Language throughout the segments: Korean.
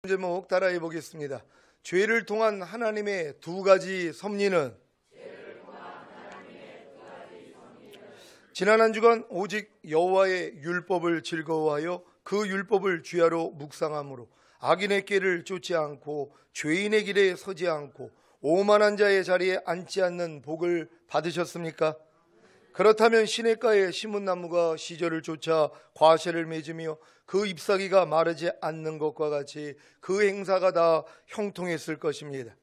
제목 따라해 보겠습니다. 죄를 통한 하나님의 두 가지 섭리는 지난 한 주간 오직 여호와의 율법을 즐거워하여 그 율법을 주야로 묵상함으로 악인의 길을 쫓지 않고 죄인의 길에 서지 않고 오만한 자의 자리에 앉지 않는 복을 받으셨습니까? 그렇다면 시냇가에 심은 나무가 시절을 쫓아 과실을 맺으며 그 잎사귀가 마르지 않는 것과 같이 그 행사가 다 형통했을 것입니다.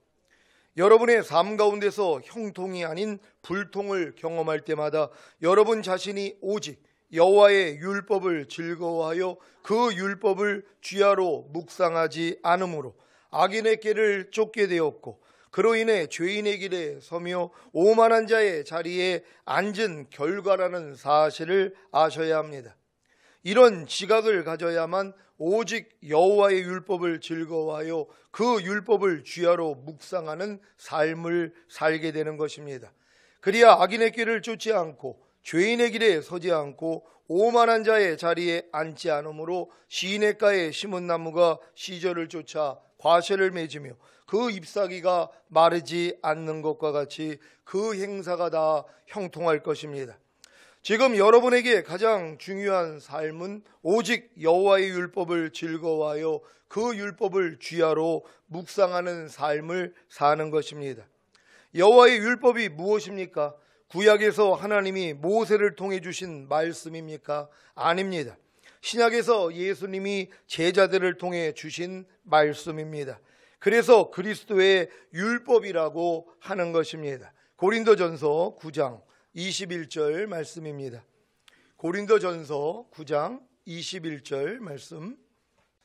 여러분의 삶 가운데서 형통이 아닌 불통을 경험할 때마다 여러분 자신이 오직 여호와의 율법을 즐거워하여 그 율법을 주야로 묵상하지 않으므로 악인의 길을 쫓게 되었고 그로 인해 죄인의 길에 서며 오만한 자의 자리에 앉은 결과라는 사실을 아셔야 합니다. 이런 지각을 가져야만 오직 여호와의 율법을 즐거워하여 그 율법을 주야로 묵상하는 삶을 살게 되는 것입니다. 그리야 악인의 길을 쫓지 않고 죄인의 길에 서지 않고 오만한 자의 자리에 앉지 않으므로 시냇가에 심은 나무가 시절을 쫓아 과실을 맺으며 그 잎사귀가 마르지 않는 것과 같이 그 행사가 다 형통할 것입니다. 지금 여러분에게 가장 중요한 삶은 오직 여호와의 율법을 즐거워하여 그 율법을 주야로 묵상하는 삶을 사는 것입니다. 여호와의 율법이 무엇입니까? 구약에서 하나님이 모세를 통해 주신 말씀입니까? 아닙니다. 신약에서 예수님이 제자들을 통해 주신 말씀입니다. 그래서 그리스도의 율법이라고 하는 것입니다. 고린도전서 9장 21절 말씀입니다. 고린도전서 9장 21절 말씀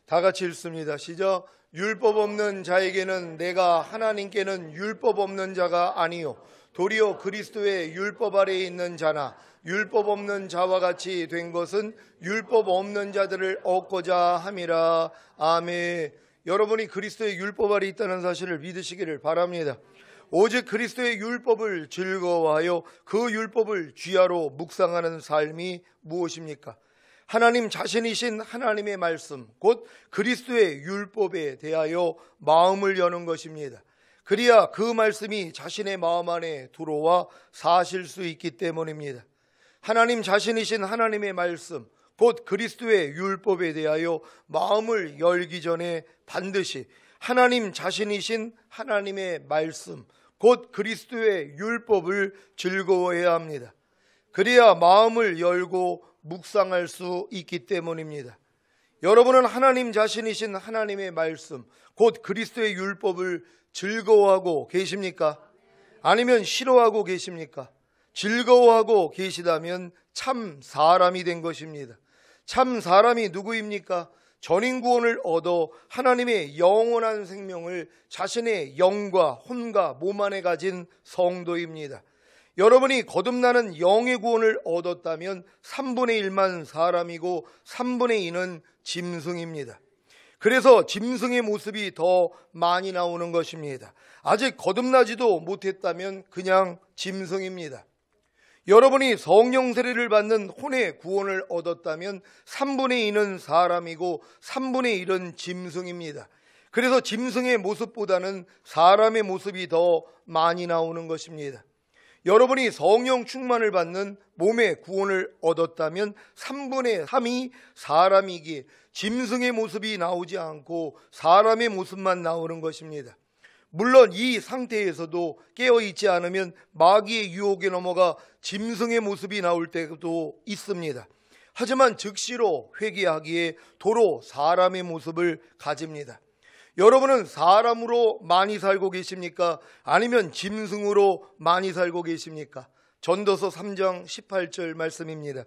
다 같이 읽습니다. 시작. 율법 없는 자에게는 내가 하나님께는 율법 없는 자가 아니요 도리어 그리스도의 율법 아래에 있는 자나 율법 없는 자와 같이 된 것은 율법 없는 자들을 얻고자 함이라. 아멘. 여러분이 그리스도의 율법 아래에 있다는 사실을 믿으시기를 바랍니다. 오직 그리스도의 율법을 즐거워하여 그 율법을 주야로 묵상하는 삶이 무엇입니까? 하나님 자신이신 하나님의 말씀, 곧 그리스도의 율법에 대하여 마음을 여는 것입니다. 그래야 그 말씀이 자신의 마음 안에 들어와 사실 수 있기 때문입니다. 하나님 자신이신 하나님의 말씀, 곧 그리스도의 율법에 대하여 마음을 열기 전에 반드시 하나님 자신이신 하나님의 말씀, 곧 그리스도의 율법을 즐거워해야 합니다. 그래야 마음을 열고 묵상할 수 있기 때문입니다. 여러분은 하나님 자신이신 하나님의 말씀, 곧 그리스도의 율법을 즐거워하고 계십니까? 아니면 싫어하고 계십니까? 즐거워하고 계시다면 참 사람이 된 것입니다. 참 사람이 누구입니까? 전인구원을 얻어 하나님의 영원한 생명을 자신의 영과 혼과 몸 안에 가진 성도입니다. 여러분이 거듭나는 영의 구원을 얻었다면 3분의 1만 사람이고 3분의 2는 짐승입니다. 그래서 짐승의 모습이 더 많이 나오는 것입니다. 아직 거듭나지도 못했다면 그냥 짐승입니다. 여러분이 성령 세례를 받는 혼의 구원을 얻었다면 3분의 2는 사람이고 3분의 1은 짐승입니다. 그래서 짐승의 모습보다는 사람의 모습이 더 많이 나오는 것입니다. 여러분이 성령 충만을 받는 몸의 구원을 얻었다면 3분의 3이 사람이기에 짐승의 모습이 나오지 않고 사람의 모습만 나오는 것입니다. 물론 이 상태에서도 깨어있지 않으면 마귀의 유혹에 넘어가 짐승의 모습이 나올 때도 있습니다. 하지만 즉시로 회개하기에 도로 사람의 모습을 가집니다. 여러분은 사람으로 많이 살고 계십니까? 아니면 짐승으로 많이 살고 계십니까? 전도서 3장 18절 말씀입니다.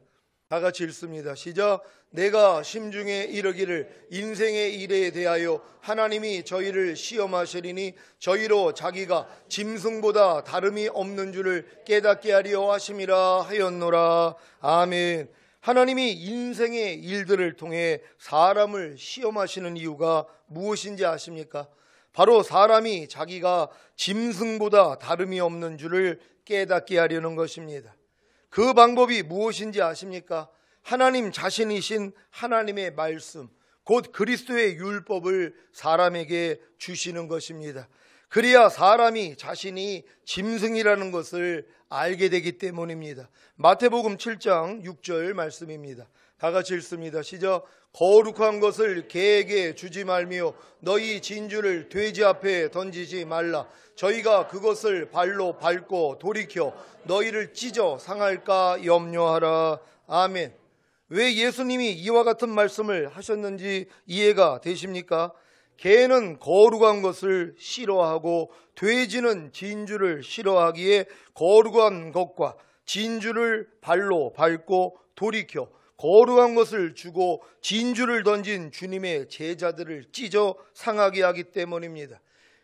다 같이 읽습니다. 시작. 내가 심중에 이르기를 인생의 일에 대하여 하나님이 저희를 시험하시리니 저희로 자기가 짐승보다 다름이 없는 줄을 깨닫게 하려 하심이라 하였노라. 아멘. 하나님이 인생의 일들을 통해 사람을 시험하시는 이유가 무엇인지 아십니까? 바로 사람이 자기가 짐승보다 다름이 없는 줄을 깨닫게 하려는 것입니다. 그 방법이 무엇인지 아십니까? 하나님 자신이신 하나님의 말씀, 곧 그리스도의 율법을 사람에게 주시는 것입니다. 그래야 사람이 자신이 짐승이라는 것을 알게 되기 때문입니다. 마태복음 7장 6절 말씀입니다. 다 같이 읽습니다. 시작. 거룩한 것을 개에게 주지 말며 너희 진주를 돼지 앞에 던지지 말라. 저희가 그것을 발로 밟고 돌이켜 너희를 찢어 상할까 염려하라. 아멘. 왜 예수님이 이와 같은 말씀을 하셨는지 이해가 되십니까? 개는 거룩한 것을 싫어하고 돼지는 진주를 싫어하기에 거룩한 것과 진주를 발로 밟고 돌이켜 거룩한 것을 주고 진주를 던진 주님의 제자들을 찢어 상하게 하기 때문입니다.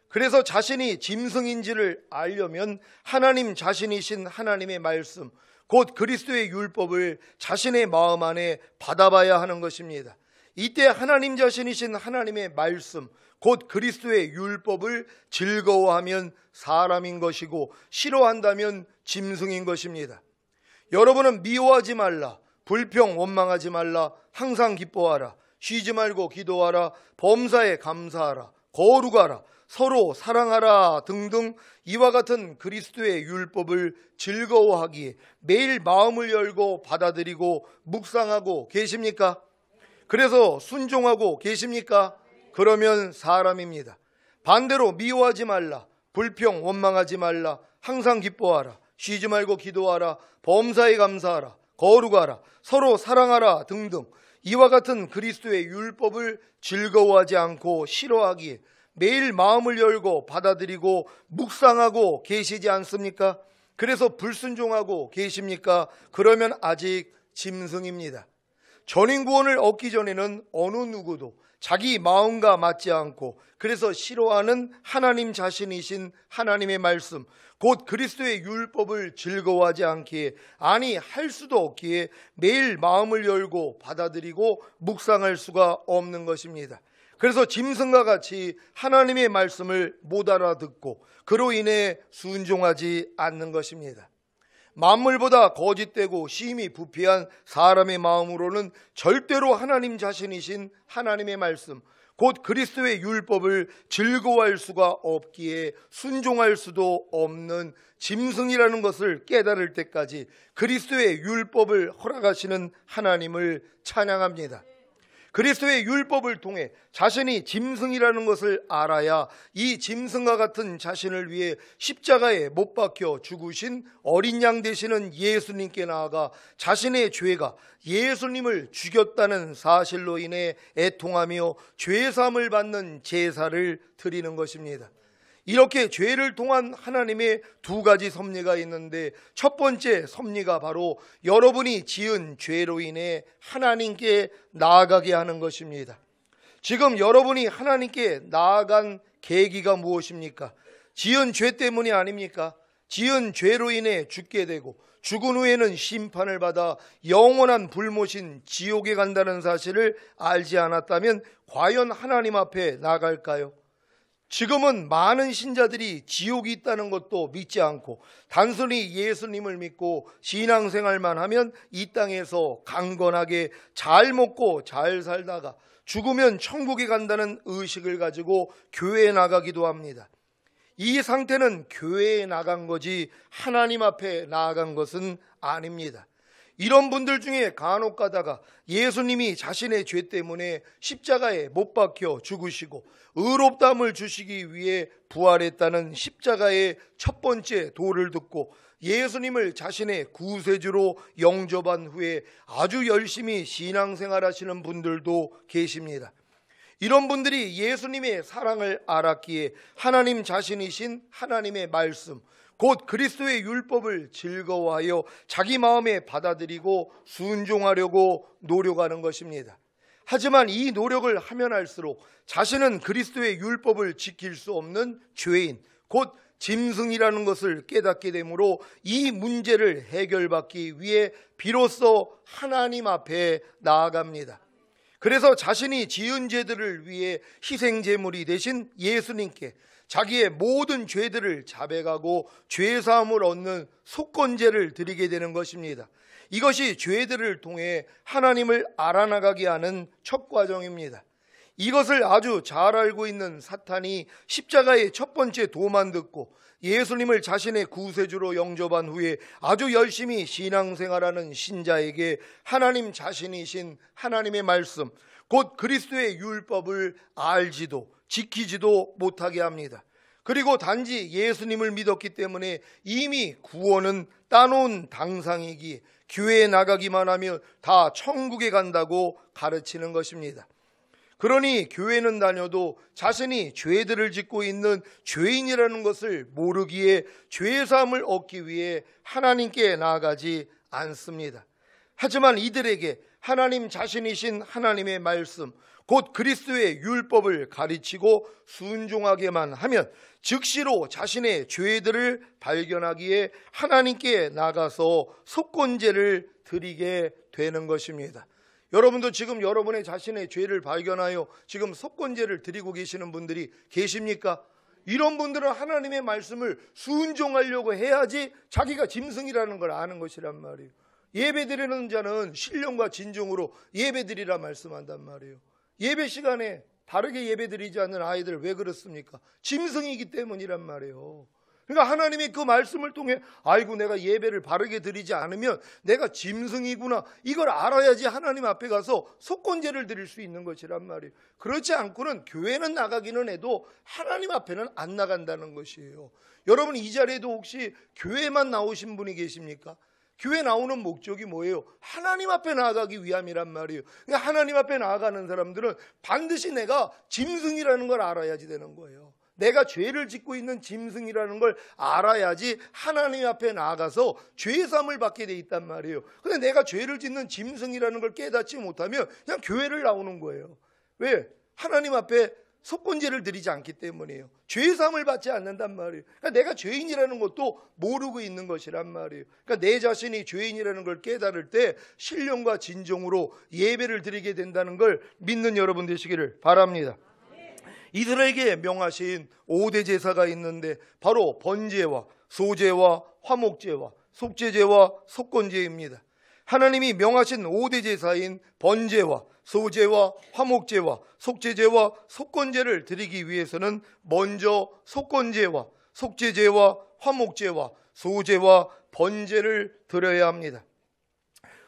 그래서 자신이 짐승인지를 알려면 하나님 자신이신 하나님의 말씀, 곧 그리스도의 율법을 자신의 마음 안에 받아봐야 하는 것입니다. 이때 하나님 자신이신 하나님의 말씀, 곧 그리스도의 율법을 즐거워하면 사람인 것이고 싫어한다면 짐승인 것입니다. 여러분은 미워하지 말라, 불평 원망하지 말라, 항상 기뻐하라, 쉬지 말고 기도하라, 범사에 감사하라, 거룩하라, 서로 사랑하라 등등 이와 같은 그리스도의 율법을 즐거워하기에 매일 마음을 열고 받아들이고 묵상하고 계십니까? 그래서 순종하고 계십니까? 그러면 사람입니다. 반대로 미워하지 말라, 불평 원망하지 말라, 항상 기뻐하라, 쉬지 말고 기도하라, 범사에 감사하라, 거룩하라, 서로 사랑하라 등등 이와 같은 그리스도의 율법을 즐거워하지 않고 싫어하기에 매일 마음을 열고 받아들이고 묵상하고 계시지 않습니까? 그래서 불순종하고 계십니까? 그러면 아직 짐승입니다. 전인구원을 얻기 전에는 어느 누구도 자기 마음과 맞지 않고 그래서 싫어하는 하나님 자신이신 하나님의 말씀, 곧 그리스도의 율법을 즐거워하지 않기에, 아니 할 수도 없기에 매일 마음을 열고 받아들이고 묵상할 수가 없는 것입니다. 그래서 짐승과 같이 하나님의 말씀을 못 알아듣고 그로 인해 순종하지 않는 것입니다. 만물보다 거짓되고 심히 부패한 사람의 마음으로는 절대로 하나님 자신이신 하나님의 말씀, 곧 그리스도의 율법을 즐거워할 수가 없기에 순종할 수도 없는 짐승이라는 것을 깨달을 때까지 그리스도의 율법을 허락하시는 하나님을 찬양합니다. 그리스도의 율법을 통해 자신이 짐승이라는 것을 알아야 이 짐승과 같은 자신을 위해 십자가에 못 박혀 죽으신 어린 양 되시는 예수님께 나아가 자신의 죄가 예수님을 죽였다는 사실로 인해 애통하며 죄사함을 받는 제사를 드리는 것입니다. 이렇게 죄를 통한 하나님의 두 가지 섭리가 있는데, 첫 번째 섭리가 바로 여러분이 지은 죄로 인해 하나님께 나아가게 하는 것입니다. 지금 여러분이 하나님께 나아간 계기가 무엇입니까? 지은 죄 때문이 아닙니까? 지은 죄로 인해 죽게 되고 죽은 후에는 심판을 받아 영원한 불못인 지옥에 간다는 사실을 알지 않았다면 과연 하나님 앞에 나갈까요? 지금은 많은 신자들이 지옥이 있다는 것도 믿지 않고 단순히 예수님을 믿고 신앙생활만 하면 이 땅에서 강건하게 잘 먹고 잘 살다가 죽으면 천국에 간다는 의식을 가지고 교회에 나가기도 합니다. 이 상태는 교회에 나간 거지 하나님 앞에 나아간 것은 아닙니다. 이런 분들 중에 간혹 가다가 예수님이 자신의 죄 때문에 십자가에 못 박혀 죽으시고 의롭다함을 주시기 위해 부활했다는 십자가의 첫 번째 도를 듣고 예수님을 자신의 구세주로 영접한 후에 아주 열심히 신앙생활 하시는 분들도 계십니다. 이런 분들이 예수님의 사랑을 알았기에 하나님 자신이신 하나님의 말씀, 곧 그리스도의 율법을 즐거워하여 자기 마음에 받아들이고 순종하려고 노력하는 것입니다. 하지만 이 노력을 하면 할수록 자신은 그리스도의 율법을 지킬 수 없는 죄인, 곧 짐승이라는 것을 깨닫게 되므로 이 문제를 해결받기 위해 비로소 하나님 앞에 나아갑니다. 그래서 자신이 지은 죄들을 위해 희생제물이 되신 예수님께 자기의 모든 죄들을 자백하고 죄사함을 얻는 속건제를 드리게 되는 것입니다. 이것이 죄들을 통해 하나님을 알아나가게 하는 첫 과정입니다. 이것을 아주 잘 알고 있는 사탄이 십자가의 첫 번째 도만 듣고 예수님을 자신의 구세주로 영접한 후에 아주 열심히 신앙생활하는 신자에게 하나님 자신이신 하나님의 말씀, 곧 그리스도의 율법을 알지도 지키지도 못하게 합니다. 그리고 단지 예수님을 믿었기 때문에 이미 구원은 따놓은 당상이기에 교회에 나가기만 하면 다 천국에 간다고 가르치는 것입니다. 그러니 교회는 다녀도 자신이 죄들을 짓고 있는 죄인이라는 것을 모르기에 죄사함을 얻기 위해 하나님께 나아가지 않습니다. 하지만 이들에게 하나님 자신이신 하나님의 말씀, 곧 그리스도의 율법을 가르치고 순종하게만 하면 즉시로 자신의 죄들을 발견하기에 하나님께 나가서 속건제를 드리게 되는 것입니다. 여러분도 지금 여러분의 자신의 죄를 발견하여 지금 속건제를 드리고 계시는 분들이 계십니까? 이런 분들은 하나님의 말씀을 순종하려고 해야지 자기가 짐승이라는 걸 아는 것이란 말이에요. 예배드리는 자는 신령과 진정으로 예배드리라 말씀한단 말이에요. 예배 시간에 다르게 예배드리지 않는 아이들 왜 그렇습니까? 짐승이기 때문이란 말이에요. 그러니까 하나님의 그 말씀을 통해 아이고 내가 예배를 바르게 드리지 않으면 내가 짐승이구나, 이걸 알아야지 하나님 앞에 가서 속건제를 드릴 수 있는 것이란 말이에요. 그렇지 않고는 교회는 나가기는 해도 하나님 앞에는 안 나간다는 것이에요. 여러분 이 자리에도 혹시 교회만 나오신 분이 계십니까? 교회 나오는 목적이 뭐예요? 하나님 앞에 나아가기 위함이란 말이에요. 그러니까 하나님 앞에 나아가는 사람들은 반드시 내가 짐승이라는 걸 알아야지 되는 거예요. 내가 죄를 짓고 있는 짐승이라는 걸 알아야지 하나님 앞에 나아가서 죄사함을 받게 돼 있단 말이에요. 근데 내가 죄를 짓는 짐승이라는 걸 깨닫지 못하면 그냥 교회를 나오는 거예요. 왜? 하나님 앞에 속건제를 드리지 않기 때문이에요. 죄사함을 받지 않는단 말이에요. 그러니까 내가 죄인이라는 것도 모르고 있는 것이란 말이에요. 그러니까 내 자신이 죄인이라는 걸 깨달을 때 신령과 진정으로 예배를 드리게 된다는 걸 믿는 여러분 되시기를 바랍니다. 이스라엘에게 명하신 5대 제사가 있는데 바로 번제와 소제와 화목제와 속제제와 속건제입니다. 하나님이 명하신 5대 제사인 번제와 소제와 화목제와 속제제와 속건제를 드리기 위해서는 먼저 속건제와 속제제와 화목제와 소제와 번제를 드려야 합니다.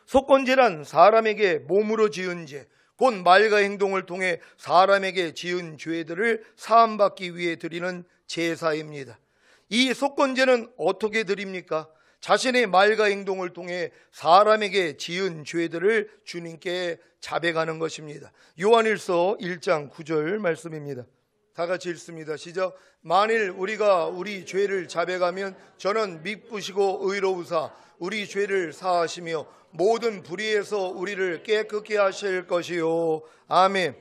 속건제란 사람에게 몸으로 지은 죄, 곧 말과 행동을 통해 사람에게 지은 죄들을 사함받기 위해 드리는 제사입니다. 이 속건제는 어떻게 드립니까? 자신의 말과 행동을 통해 사람에게 지은 죄들을 주님께 자백하는 것입니다. 요한일서 1장 9절 말씀입니다. 다 같이 읽습니다. 시작. 만일 우리가 우리 죄를 자백하면 저는 미쁘시고 의로우사 우리 죄를 사하시며 모든 불의에서 우리를 깨끗게 하실 것이요. 아멘.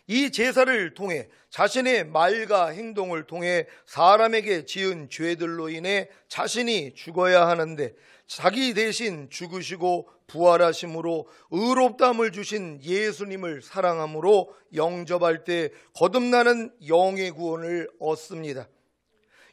이 제사를 통해 자신의 말과 행동을 통해 사람에게 지은 죄들로 인해 자신이 죽어야 하는데 자기 대신 죽으시고 부활하심으로 의롭다함을 주신 예수님을 사랑함으로 영접할 때 거듭나는 영의 구원을 얻습니다.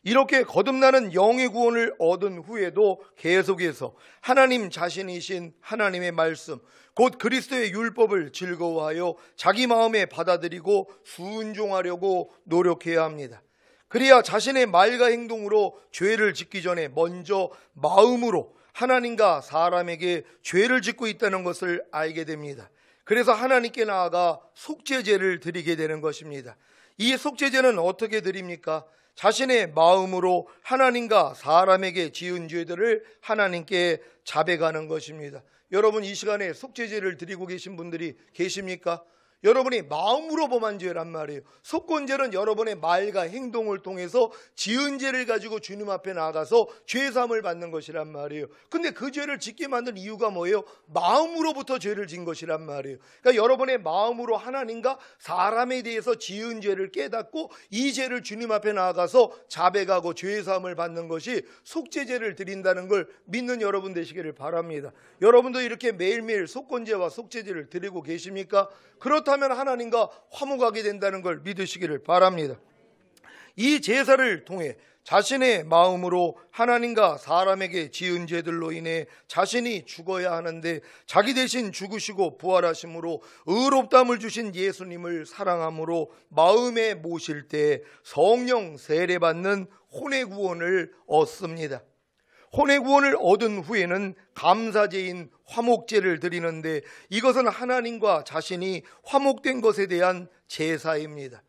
이렇게 거듭나는 영의 구원을 얻은 후에도 계속해서 하나님 자신이신 하나님의 말씀, 곧 그리스도의 율법을 즐거워하여 자기 마음에 받아들이고 순종하려고 노력해야 합니다. 그래야 자신의 말과 행동으로 죄를 짓기 전에 먼저 마음으로 하나님과 사람에게 죄를 짓고 있다는 것을 알게 됩니다. 그래서 하나님께 나아가 속죄제를 드리게 되는 것입니다. 이 속죄제는 어떻게 드립니까? 자신의 마음으로 하나님과 사람에게 지은 죄들을 하나님께 자백하는 것입니다. 여러분 이 시간에 속죄제를 드리고 계신 분들이 계십니까? 여러분이 마음으로 범한 죄란 말이에요. 속건제는 여러분의 말과 행동을 통해서 지은 죄를 가지고 주님 앞에 나가서 죄사함을 받는 것이란 말이에요. 근데 그 죄를 짓게 만든 이유가 뭐예요? 마음으로부터 죄를 진 것이란 말이에요. 그러니까 여러분의 마음으로 하나님과 사람에 대해서 지은 죄를 깨닫고 이 죄를 주님 앞에 나가서 자백하고 죄사함을 받는 것이 속죄제를 드린다는 걸 믿는 여러분 되시기를 바랍니다. 여러분도 이렇게 매일매일 속건제와 속죄제를 드리고 계십니까? 그렇다면 하나님과 화목하게 된다는 걸 믿으시기를 바랍니다. 이 제사를 통해 자신의 마음으로 하나님과 사람에게 지은 죄들로 인해 자신이 죽어야 하는데 자기 대신 죽으시고 부활하심으로 의롭다함을 주신 예수님을 사랑함으로 마음에 모실 때 성령 세례받는 혼의 구원을 얻습니다. 혼의 구원을 얻은 후에는 감사제인 화목제를 드리는데 이것은 하나님과 자신이 화목된 것에 대한 제사입니다.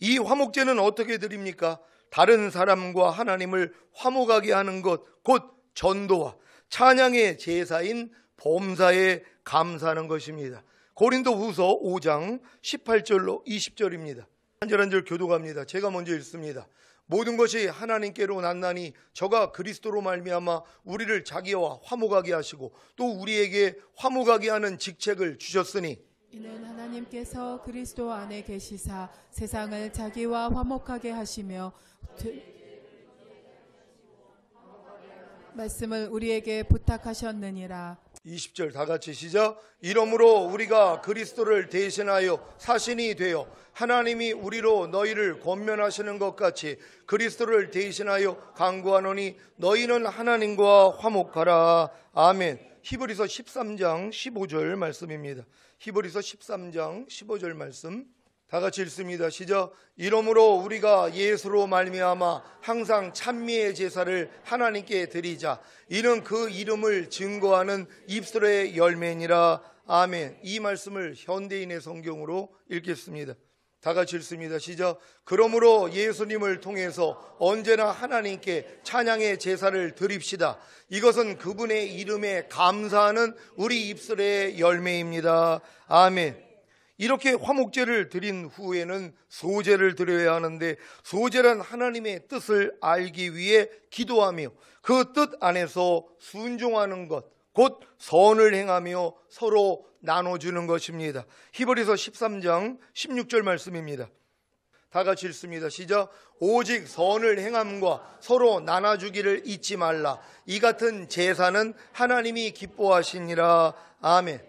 이 화목제는 어떻게 드립니까? 다른 사람과 하나님을 화목하게 하는 것, 곧 전도와 찬양의 제사인 범사에 감사하는 것입니다. 고린도후서 5장 18절로 20절입니다. 한 절 한 절 교독합니다. 제가 먼저 읽습니다. 모든 것이 하나님께로 났나니 저가 그리스도로 말미암아 우리를 자기와 화목하게 하시고 또 우리에게 화목하게 하는 직책을 주셨으니 이는 하나님께서 그리스도 안에 계시사 세상을 자기와 화목하게 하시며 말씀을 우리에게 부탁하셨느니라. 20절 다 같이 시작. 이러므로 우리가 그리스도를 대신하여 사신이 되어 하나님이 우리로 너희를 권면하시는 것 같이 그리스도를 대신하여 간구하노니 너희는 하나님과 화목하라. 아멘. 히브리서 13장 15절 말씀입니다. 히브리서 13장 15절 말씀 다 같이 읽습니다. 시작. 이러므로 우리가 예수로 말미암아 항상 찬미의 제사를 하나님께 드리자. 이는 그 이름을 증거하는 입술의 열매니라. 아멘. 이 말씀을 현대인의 성경으로 읽겠습니다. 다 같이 읽습니다. 시작. 그러므로 예수님을 통해서 언제나 하나님께 찬양의 제사를 드립시다. 이것은 그분의 이름에 감사하는 우리 입술의 열매입니다. 아멘. 이렇게 화목제를 드린 후에는 소제를 드려야 하는데 소제란 하나님의 뜻을 알기 위해 기도하며 그 뜻 안에서 순종하는 것, 곧 선을 행하며 서로 나눠주는 것입니다. 히브리서 13장 16절 말씀입니다. 다 같이 읽습니다. 시작. 오직 선을 행함과 서로 나눠주기를 잊지 말라. 이 같은 제사는 하나님이 기뻐하시니라. 아멘.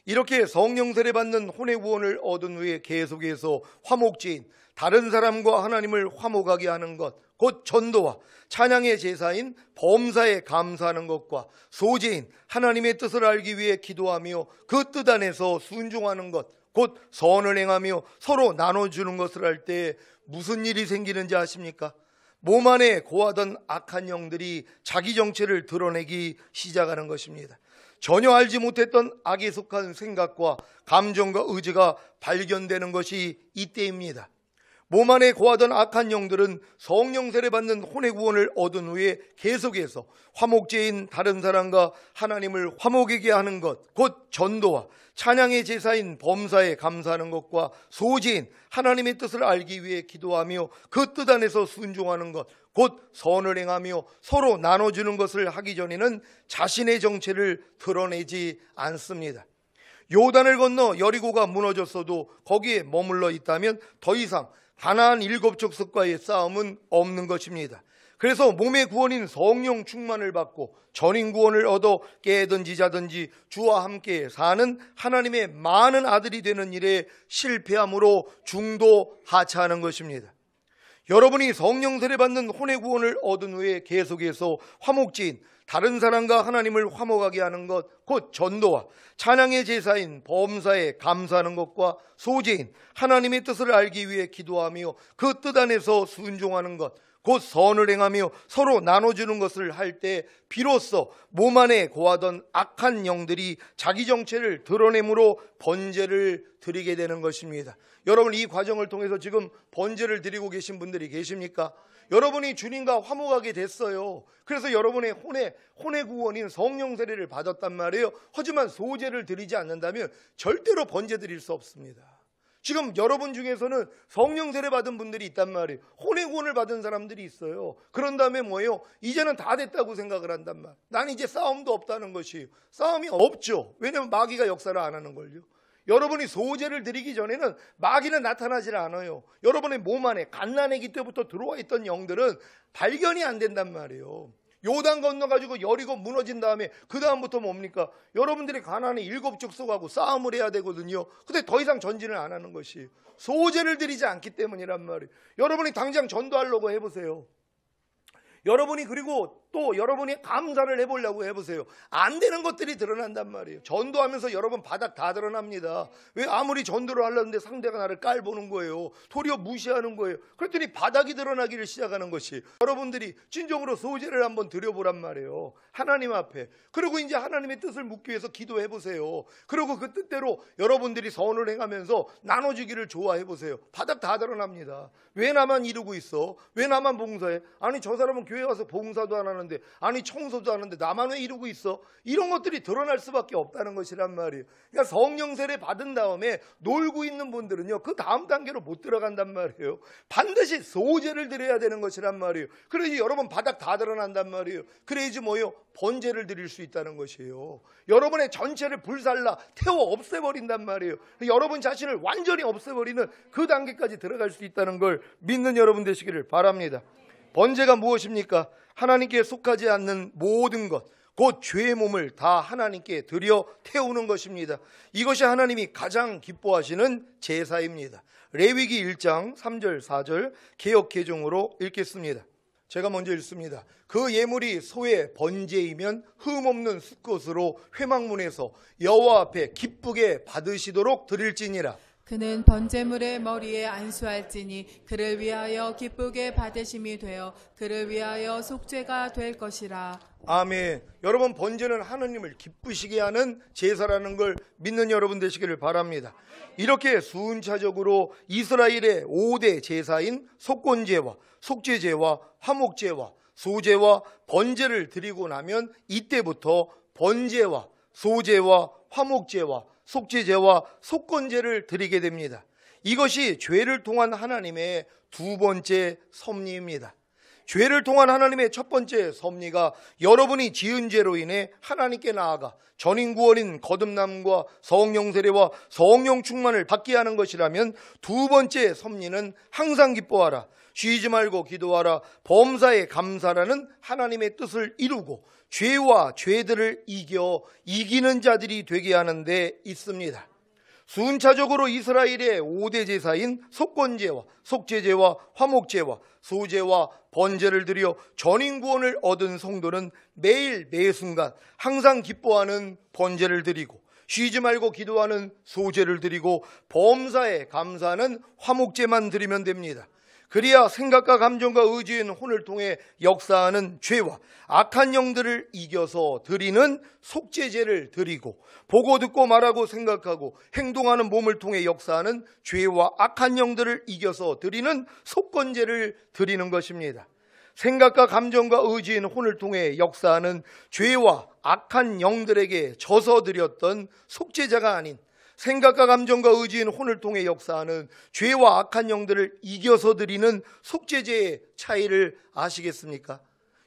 이렇게 성령 세례 받는 혼의 구원을 얻은 후에 계속해서 화목제인 다른 사람과 하나님을 화목하게 하는 것, 곧 전도와 찬양의 제사인 범사에 감사하는 것과 소제인 하나님의 뜻을 알기 위해 기도하며 그 뜻 안에서 순종하는 것, 곧 선을 행하며 서로 나눠주는 것을 할 때 무슨 일이 생기는지 아십니까? 몸 안에 고하던 악한 영들이 자기 정체를 드러내기 시작하는 것입니다. 전혀 알지 못했던 악에 속한 생각과 감정과 의지가 발견되는 것이 이때입니다. 몸 안에 고하던 악한 영들은 성령 세례 받는 혼의 구원을 얻은 후에 계속해서 화목제인 다른 사람과 하나님을 화목하게 하는 것, 곧 전도와 찬양의 제사인 범사에 감사하는 것과 소제인 하나님의 뜻을 알기 위해 기도하며 그 뜻 안에서 순종하는 것, 곧 선을 행하며 서로 나눠주는 것을 하기 전에는 자신의 정체를 드러내지 않습니다. 요단을 건너 여리고가 무너졌어도 거기에 머물러 있다면 더 이상 가나안 7족속과의 싸움은 없는 것입니다. 그래서 몸의 구원인 성령 충만을 받고 전인 구원을 얻어 깨든지 자든지 주와 함께 사는 하나님의 많은 아들이 되는 일에 실패함으로 중도 하차하는 것입니다. 여러분이 성령 세례 받는 혼의 구원을 얻은 후에 계속해서 화목제인 다른 사람과 하나님을 화목하게 하는 것, 곧 전도와 찬양의 제사인 범사에 감사하는 것과 소제인 하나님의 뜻을 알기 위해 기도하며 그 뜻 안에서 순종하는 것, 곧 선을 행하며 서로 나눠주는 것을 할 때 비로소 몸 안에 고하던 악한 영들이 자기 정체를 드러내므로 번제를 드리게 되는 것입니다. 여러분, 이 과정을 통해서 지금 번제를 드리고 계신 분들이 계십니까? 여러분이 주님과 화목하게 됐어요. 그래서 여러분의 혼의 구원인 성령 세례를 받았단 말이에요. 하지만 소제를 드리지 않는다면 절대로 번제 드릴 수 없습니다. 지금 여러분 중에서는 성령 세례 받은 분들이 있단 말이에요. 혼의 구원을 받은 사람들이 있어요. 그런 다음에 뭐예요? 이제는 다 됐다고 생각을 한단 말이에요. 난 이제 싸움도 없다는 것이에요. 싸움이 없죠. 왜냐하면 마귀가 역사를 안 하는 걸요. 여러분이 소제를 드리기 전에는 마귀는 나타나질 않아요. 여러분의 몸 안에 갓난아기 때부터 들어와 있던 영들은 발견이 안 된단 말이에요. 요단 건너가지고 여리고 무너진 다음에 그 다음부터 뭡니까? 여러분들이 가나안의 7족속하고 싸움을 해야 되거든요. 근데 더 이상 전진을 안 하는 것이 소제를 드리지 않기 때문이란 말이에요. 여러분이 당장 전도하려고 해보세요. 여러분이 그리고 또 여러분이 감사를 해보려고 해보세요. 안 되는 것들이 드러난단 말이에요. 전도하면서 여러분 바닥 다 드러납니다. 왜 아무리 전도를 하려는데 상대가 나를 깔보는 거예요. 도리어 무시하는 거예요. 그랬더니 바닥이 드러나기를 시작하는 것이, 여러분들이 진정으로 소제를 한번 드려보란 말이에요. 하나님 앞에. 그리고 이제 하나님의 뜻을 묻기 위해서 기도해보세요. 그리고 그 뜻대로 여러분들이 선을 행하면서 나눠주기를 좋아해보세요. 바닥 다 드러납니다. 왜 나만 이루고 있어? 왜 나만 봉사해? 아니 저 사람은 교회 와서 봉사도 안 하는데, 아니 청소도 안 하는데 나만 왜 이루고 있어? 이런 것들이 드러날 수밖에 없다는 것이란 말이에요. 그러니까 성령 세례 받은 다음에 놀고 있는 분들은요, 그 다음 단계로 못 들어간단 말이에요. 반드시 소제를 드려야 되는 것이란 말이에요. 그래야지 여러분 바닥 다 드러난단 말이에요. 그래야지 뭐요? 번제를 드릴 수 있다는 것이에요. 여러분의 전체를 불살라 태워 없애버린단 말이에요. 여러분 자신을 완전히 없애버리는 그 단계까지 들어갈 수 있다는 걸 믿는 여러분 되시기를 바랍니다. 번제가 무엇입니까? 하나님께 속하지 않는 모든 것, 곧 죄의 몸을 다 하나님께 드려 태우는 것입니다. 이것이 하나님이 가장 기뻐하시는 제사입니다. 레위기 1장 3절 4절 개역 개정으로 읽겠습니다. 제가 먼저 읽습니다. 그 예물이 소의 번제이면 흠없는 수컷으로 회막문에서 여호와 앞에 기쁘게 받으시도록 드릴지니라. 그는 번제물의 머리에 안수할지니 그를 위하여 기쁘게 받으심이 되어 그를 위하여 속죄가 될 것이라. 아멘. 여러분, 번제는 하나님을 기쁘시게 하는 제사라는 걸 믿는 여러분 되시기를 바랍니다. 이렇게 순차적으로 이스라엘의 5대 제사인 속건제와 속죄제와 화목제와 소제와 번제를 드리고 나면 이때부터 번제와 소제와 화목제와 속죄제와 속건제를 드리게 됩니다. 이것이 죄를 통한 하나님의 두 번째 섭리입니다. 죄를 통한 하나님의 첫 번째 섭리가 여러분이 지은 죄로 인해 하나님께 나아가 전인구원인 거듭남과 성령 세례와 성령 충만을 받게 하는 것이라면, 두 번째 섭리는 항상 기뻐하라, 쉬지 말고 기도하라, 범사에 감사라는 하나님의 뜻을 이루고 죄와 죄들을 이기는 자들이 되게 하는 데 있습니다. 순차적으로 이스라엘의 5대 제사인 속건제와 속죄제와 화목제와 소제와 번제를 드려 전인구원을 얻은 성도는 매일 매순간 항상 기뻐하는 번제를 드리고, 쉬지 말고 기도하는 소제를 드리고, 범사에 감사하는 화목제만 드리면 됩니다. 그래야 생각과 감정과 의지인 혼을 통해 역사하는 죄와 악한 영들을 이겨서 드리는 속죄제를 드리고, 보고 듣고 말하고 생각하고 행동하는 몸을 통해 역사하는 죄와 악한 영들을 이겨서 드리는 속건제를 드리는 것입니다. 생각과 감정과 의지인 혼을 통해 역사하는 죄와 악한 영들에게 져서 드렸던 속죄제가 아닌, 생각과 감정과 의지인 혼을 통해 역사하는 죄와 악한 영들을 이겨서 드리는 속죄제의 차이를 아시겠습니까?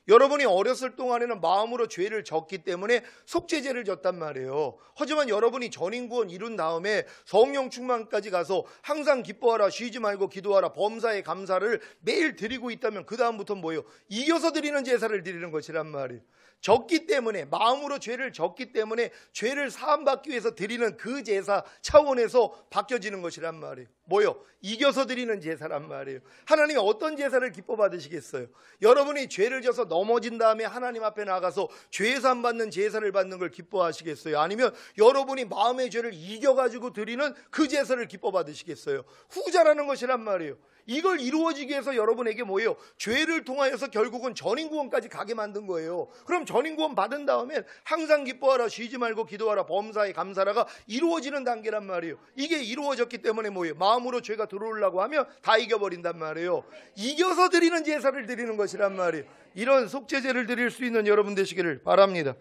여러분이 어렸을 동안에는 마음으로 죄를 졌기 때문에 속죄제를 졌단 말이에요. 하지만 여러분이 전인구원 이룬 다음에 성령 충만까지 가서 항상 기뻐하라, 쉬지 말고 기도하라, 범사에 감사를 매일 드리고 있다면 그 다음부터는 뭐예요? 이겨서 드리는 제사를 드리는 것이란 말이에요. 졌기 때문에, 마음으로 죄를 졌기 때문에 죄를 사함받기 위해서 드리는 그 제사 차원에서 바뀌어지는 것이란 말이에요. 뭐요? 이겨서 드리는 제사란 말이에요. 하나님이 어떤 제사를 기뻐 받으시겠어요? 여러분이 죄를 져서 넘어진 다음에 하나님 앞에 나가서 죄산 받는 제사를 받는 걸 기뻐하시겠어요? 아니면 여러분이 마음의 죄를 이겨가지고 드리는 그 제사를 기뻐 받으시겠어요? 후자라는 것이란 말이에요. 이걸 이루어지기 위해서 여러분에게 뭐예요? 죄를 통하여서 결국은 전인구원까지 가게 만든 거예요. 그럼 전인구원 받은 다음에 항상 기뻐하라, 쉬지 말고 기도하라, 범사에 감사라가 이루어지는 단계란 말이에요. 이게 이루어졌기 때문에 뭐예요? 마음으로 죄가 들어오려고 하면 다 이겨버린단 말이에요. 이겨서 드리는 제사를 드리는 것이란 말이에요. 이런 속죄제를 드릴 수 있는 여러분 되시기를 바랍니다.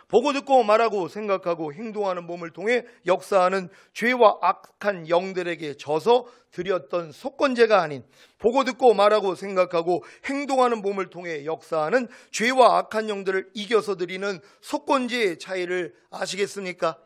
보고 듣고 말하고 생각하고 행동하는 몸을 통해 역사하는 죄와 악한 영들에게 져서 드렸던 속건제가 아닌, 보고 듣고 말하고 생각하고 행동하는 몸을 통해 역사하는 죄와 악한 영들을 이겨서 드리는 속건제의 차이를 아시겠습니까?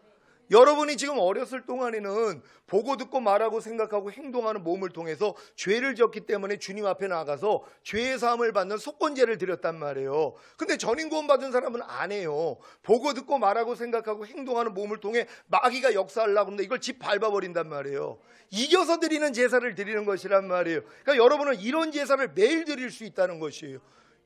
여러분이 지금 어렸을 동안에는 보고 듣고 말하고 생각하고 행동하는 몸을 통해서 죄를 졌기 때문에 주님 앞에 나가서 죄의 사함을 받는 속건제를 드렸단 말이에요. 근데 전인구원 받은 사람은 안 해요. 보고 듣고 말하고 생각하고 행동하는 몸을 통해 마귀가 역사하려고 하는데 이걸 집 밟아버린단 말이에요. 이겨서 드리는 제사를 드리는 것이란 말이에요. 그러니까 여러분은 이런 제사를 매일 드릴 수 있다는 것이에요.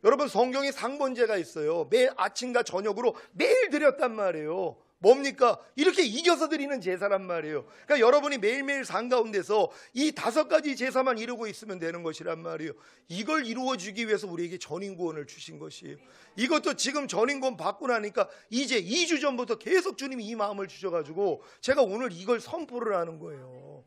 여러분 성경에 상번제가 있어요. 매일 아침과 저녁으로 매일 드렸단 말이에요. 뭡니까? 이렇게 이겨서 드리는 제사란 말이에요. 그러니까 여러분이 매일매일 산 가운데서 이 5가지 제사만 이루고 있으면 되는 것이란 말이에요. 이걸 이루어주기 위해서 우리에게 전인구원을 주신 것이에요. 이것도 지금 전인구원 받고 나니까 이제 2주 전부터 계속 주님이 이 마음을 주셔가지고 제가 오늘 이걸 선포를 하는 거예요.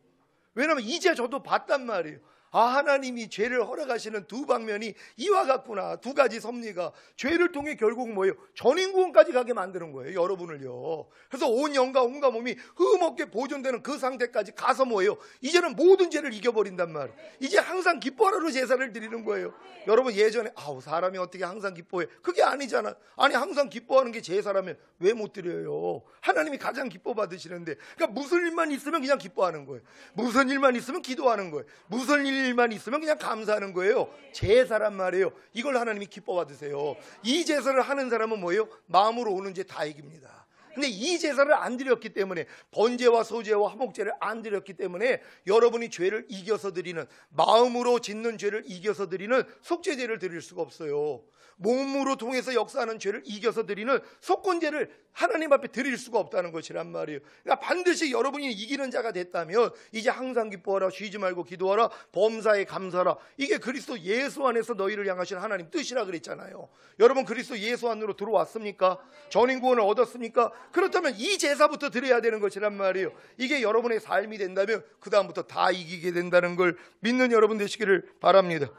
왜냐하면 이제 저도 봤단 말이에요. 하나님이 죄를 허락하시는 두 방면이 이와 같구나. 2가지 섭리가 죄를 통해 결국 뭐예요? 전인구원까지 가게 만드는 거예요, 여러분을요. 그래서 온 영과 온과 몸이 흠없게 보존되는 그 상태까지 가서 뭐예요? 이제는 모든 죄를 이겨버린단 말이에요. 이제 항상 기뻐하러 제사를 드리는 거예요. 여러분 예전에 사람이 어떻게 항상 기뻐해? 그게 아니잖아. 아니 항상 기뻐하는 게 제사라면 왜 못 드려요? 하나님이 가장 기뻐 받으시는데. 그러니까 무슨 일만 있으면 그냥 기뻐하는 거예요. 무슨 일만 있으면 기도하는 거예요. 무슨 일만 있으면 그냥 감사하는 거예요. 제사란 말이에요. 이걸 하나님이 기뻐 받으세요. 이 제사를 하는 사람은 뭐예요? 마음으로 오는 죄 다 이깁니다. 근데 이 제사를 안 드렸기 때문에, 번제와 소제와 화목제를 안 드렸기 때문에 여러분이 죄를 이겨서 드리는, 마음으로 짓는 죄를 이겨서 드리는 속죄제를 드릴 수가 없어요. 몸으로 통해서 역사하는 죄를 이겨서 드리는 속건제를 하나님 앞에 드릴 수가 없다는 것이란 말이에요. 그러니까 반드시 여러분이 이기는 자가 됐다면 이제 항상 기뻐하라, 쉬지 말고 기도하라, 범사에 감사하라. 이게 그리스도 예수 안에서 너희를 향하신 하나님 뜻이라 그랬잖아요. 여러분 그리스도 예수 안으로 들어왔습니까? 전인구원을 얻었습니까? 그렇다면 이 제사부터 드려야 되는 것이란 말이에요. 이게 여러분의 삶이 된다면 그 다음부터 다 이기게 된다는 걸 믿는 여러분 되시기를 바랍니다.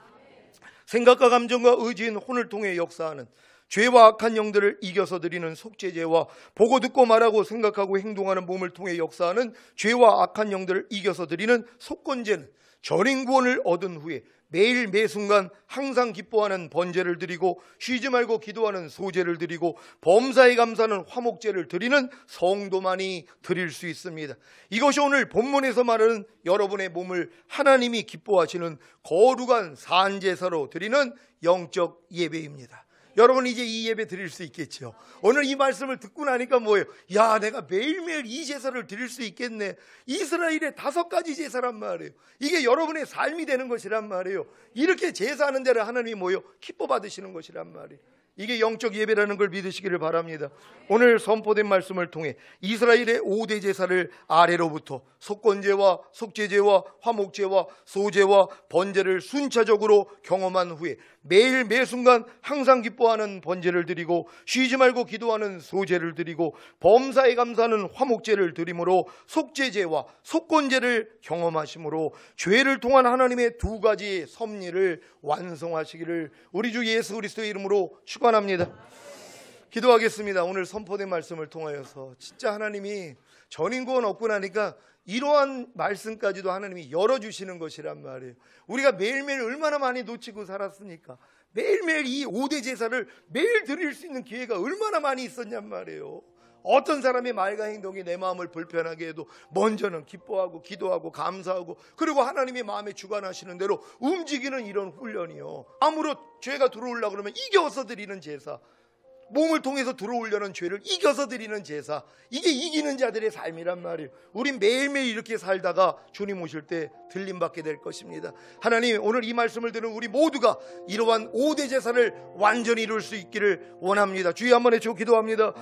생각과 감정과 의지인 혼을 통해 역사하는 죄와 악한 영들을 이겨서 드리는 속죄제와 보고 듣고 말하고 생각하고 행동하는 몸을 통해 역사하는 죄와 악한 영들을 이겨서 드리는 속건제는 전인구원을 얻은 후에 매일 매순간 항상 기뻐하는 번제를 드리고 쉬지 말고 기도하는 소제를 드리고 범사에 감사하는 화목제를 드리는 성도만이 드릴 수 있습니다. 이것이 오늘 본문에서 말하는 여러분의 몸을 하나님이 기뻐하시는 거룩한 산제사로 드리는 영적 예배입니다. 여러분 이제 이 예배 드릴 수 있겠죠. 오늘 이 말씀을 듣고 나니까 뭐예요? 야, 내가 매일매일 이 제사를 드릴 수 있겠네. 이스라엘의 5가지 제사란 말이에요. 이게 여러분의 삶이 되는 것이란 말이에요. 이렇게 제사하는 데를 하나님이 뭐예요? 기뻐 받으시는 것이란 말이에요. 이게 영적 예배라는 걸 믿으시기를 바랍니다. 오늘 선포된 말씀을 통해 이스라엘의 5대 제사를 아래로부터 속건제와 속죄제와 화목제와 소제와 번제를 순차적으로 경험한 후에 매일 매순간 항상 기뻐하는 번제를 드리고 쉬지 말고 기도하는 소제를 드리고 범사에 감사하는 화목제를 드림으로 속죄제와 속건제를 경험하심으로 죄를 통한 하나님의 2가지 섭리를 완성하시기를 우리 주 예수 그리스도의 이름으로 축원합니다. 기도하겠습니다. 오늘 선포된 말씀을 통하여서 진짜 하나님이 전인구원 얻고 나니까 이러한 말씀까지도 하나님이 열어주시는 것이란 말이에요. 우리가 매일매일 얼마나 많이 놓치고 살았으니까 매일매일 이 5대 제사를 매일 드릴 수 있는 기회가 얼마나 많이 있었냔 말이에요. 어떤 사람의 말과 행동이 내 마음을 불편하게 해도 먼저는 기뻐하고 기도하고 감사하고 그리고 하나님의 마음에 주관하시는 대로 움직이는 이런 훈련이요. 아무런 죄가 들어오려고 그러면 이겨서 드리는 제사, 몸을 통해서 들어오려는 죄를 이겨서 드리는 제사, 이게 이기는 자들의 삶이란 말이에요. 우린 매일매일 이렇게 살다가 주님 오실 때 들림받게 될 것입니다. 하나님 오늘 이 말씀을 들은 우리 모두가 이러한 5대 제사를 완전히 이룰 수 있기를 원합니다. 주여 한번 해주고 기도합니다.